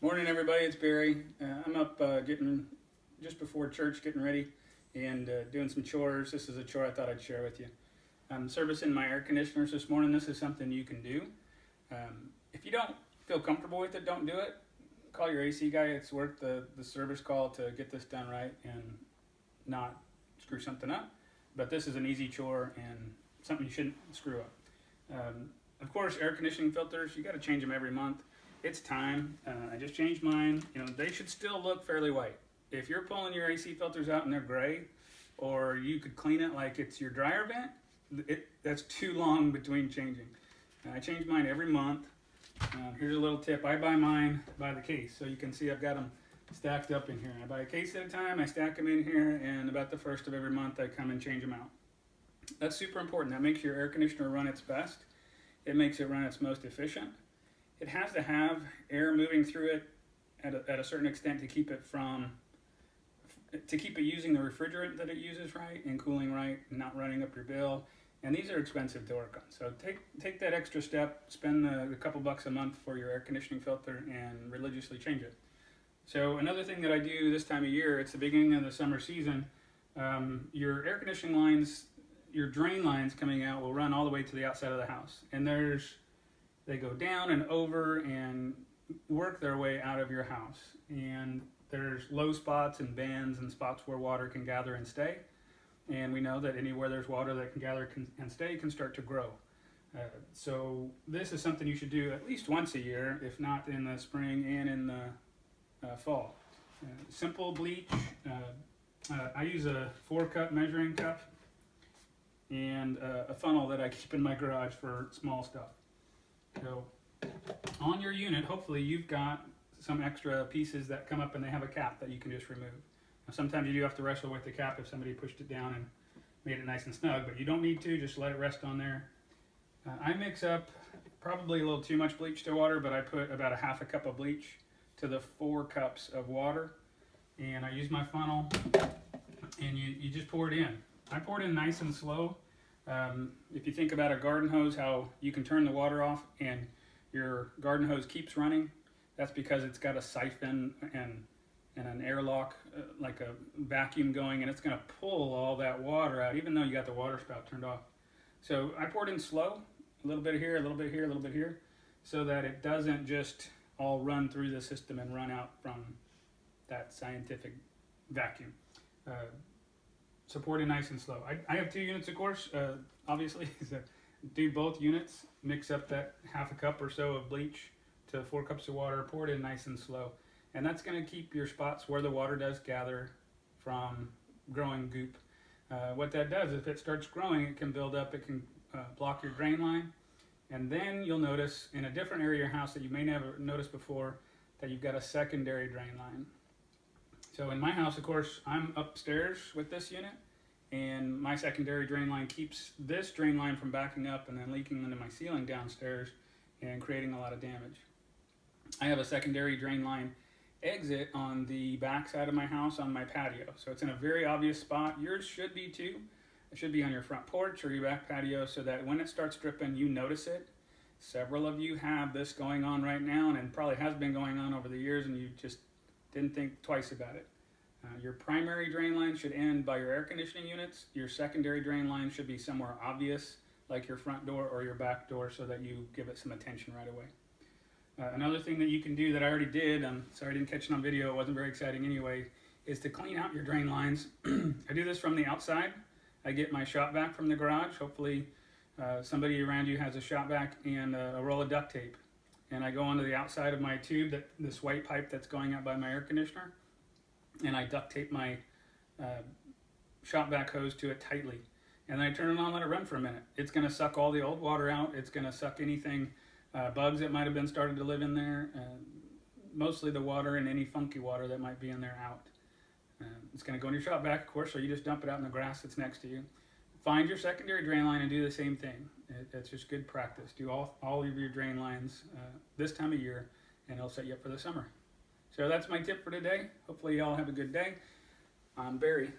Morning, everybody. It's Barry. I'm up getting just before church, getting ready, and doing some chores. This is a chore I thought I'd share with you. I'm servicing my air conditioners this morning. This is something you can do. If you don't feel comfortable with it, don't do it. Call your AC guy. It's worth the service call to get this done right and not screw something up. But this is an easy chore and something you shouldn't screw up. Of course, air conditioning filters, you got to change them every month. It's time. I just changed mine. They should still look fairly white. If you're pulling your AC filters out and they're gray, or you could clean it like it's your dryer vent, that's too long between changing. I change mine every month. Here's a little tip. I buy mine by the case, so you can see I've got them stacked up in here. I buy a case at a time. I stack them in here, and about the first of every month, I come and change them out. That's super important. That makes your air conditioner run its best. It makes it run its most efficient. It has to have air moving through it at a certain extent to keep it using the refrigerant that it uses right and cooling right and not running up your bill. And these are expensive to work on. So take that extra step, spend a couple bucks a month for your air conditioning filter and religiously change it. So another thing that I do this time of year, it's the beginning of the summer season, your air conditioning lines, your drain lines coming out will run all the way to the outside of the house. And they go down and over and work their way out of your house. And there's low spots and bands and spots where water can gather and stay. And we know that anywhere there's water that can gather and stay can start to grow. So this is something you should do at least once a year, if not in the spring and in the fall. Simple bleach. I use a 4-cup measuring cup and a funnel that I keep in my garage for small stuff. So on your unit, hopefully you've got some extra pieces that come up and they have a cap that you can just remove. Now, sometimes you do have to wrestle with the cap if somebody pushed it down and made it nice and snug, but you don't need to, just let it rest on there. I mix up probably a little too much bleach to water, but I put about a half a cup of bleach to the 4 cups of water, and I use my funnel, and you just pour it in. I pour it in nice and slow. If you think about a garden hose, how you can turn the water off and your garden hose keeps running, that's because it's got a siphon and an airlock, like a vacuum going, and it's going to pull all that water out, even though you got the water spout turned off. So I pour it in slow, a little bit here, a little bit here, a little bit here, so that it doesn't just all run through the system and run out from that scientific vacuum. So pour it in nice and slow. I have 2 units, of course, obviously. So do both units, mix up that half a cup or so of bleach to 4 cups of water, pour it in nice and slow. And that's going to keep your spots where the water does gather from growing goop. What that does, if it starts growing, it can build up, it can block your drain line. And then you'll notice in a different area of your house that you may never noticed before that you've got a secondary drain line. So in my house, of course, I'm upstairs with this unit, and my secondary drain line keeps this drain line from backing up and then leaking into my ceiling downstairs and creating a lot of damage. I have a secondary drain line exit on the back side of my house on my patio. So it's in a very obvious spot. Yours should be too. It should be on your front porch or your back patio so that when it starts dripping, you notice it. Several of you have this going on right now, and it probably has been going on over the years, and you just didn't think twice about it. Your primary drain line should end by your air conditioning units. Your secondary drain line should be somewhere obvious, like your front door or your back door, so that you give it some attention right away. Another thing that you can do that I already did, I'm sorry I didn't catch it on video, it wasn't very exciting anyway, is to clean out your drain lines. I do this from the outside. I get my shop vac from the garage. Hopefully somebody around you has a shop vac and a roll of duct tape. And I go onto the outside of my tube, this white pipe that's going out by my air conditioner, and I duct tape my shop vac hose to it tightly. And then I turn it on and let it run for a minute. It's going to suck all the old water out. It's going to suck anything, bugs that might have been started to live in there, mostly the water and any funky water that might be in there out. It's going to go in your shop vac, of course, so you just dump it out in the grass that's next to you. Find your secondary drain line and do the same thing. It's just good practice. Do all of your drain lines this time of year, and it'll set you up for the summer. So that's my tip for today. Hopefully y'all have a good day. I'm Barry.